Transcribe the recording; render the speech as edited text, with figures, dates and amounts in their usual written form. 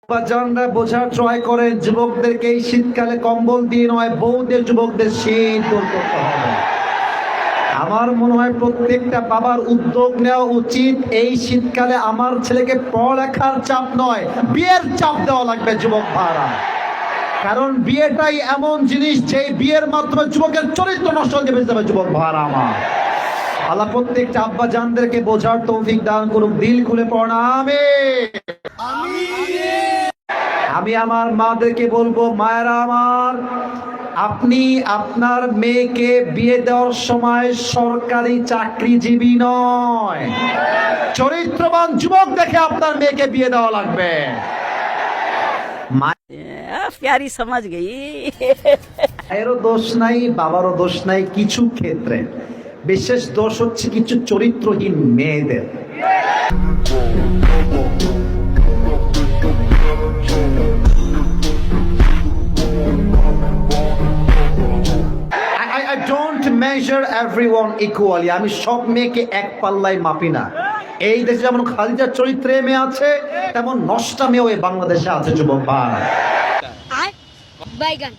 বাজানরা বোঝার ট্রাই করেন যুবকদেরকে এই শীতকালে কম্বল দিয়ে নয়, বউদের যুবকদের শীত দূর করতে হবে। আমার মনে হয় প্রত্যেকটা বাবার উদ্যোগ নেওয়া উচিত। এই শীতকালে আমার ছেলেকে পড়ালেখার চাপ নয়, বিয়ের চাপ দেওয়া লাগবে যুবক ভাইরা। কারণ বিয়েটাই এমন জিনিস যে বিয়ের মাধ্যমে যুবকের চরিত্র নষ্ট হয়ে যাবে। যুবক ভাইরা আমার, আল্লাহ প্রত্যেকটা আব্বা জানদেরকে বোঝার তৌফিক দান করুক। দিল খুলে পড়না আমিন। আমি আমার মাদেরকে বলবো, মায়েরা আমার, আপনি আপনার মেয়েকে বিয়ে দেওয়ার সময় সরকারি চাকরিজীবী নয়, চরিত্রবান যুবক দেখে আপনার মেয়েকে বিয়ে দেওয়া লাগবে। প্যারি সমাজ গই। মায়েরও দোষ নাই, বাবারও দোষ নাই, কিছু ক্ষেত্রে বিশেষ দোষ হচ্ছে কিছু চরিত্রহীন মেয়েদের। I don't measure everyone equally. আমি সব মেয়েকে এক পাল্লায় মাপি না। এই দেশে যেমন খাদিজার চরিত্রে মেয়ে আছে, তেমন নষ্টা মেয়েও এই বাংলাদেশে আছে যুবক ভাই। বাইগান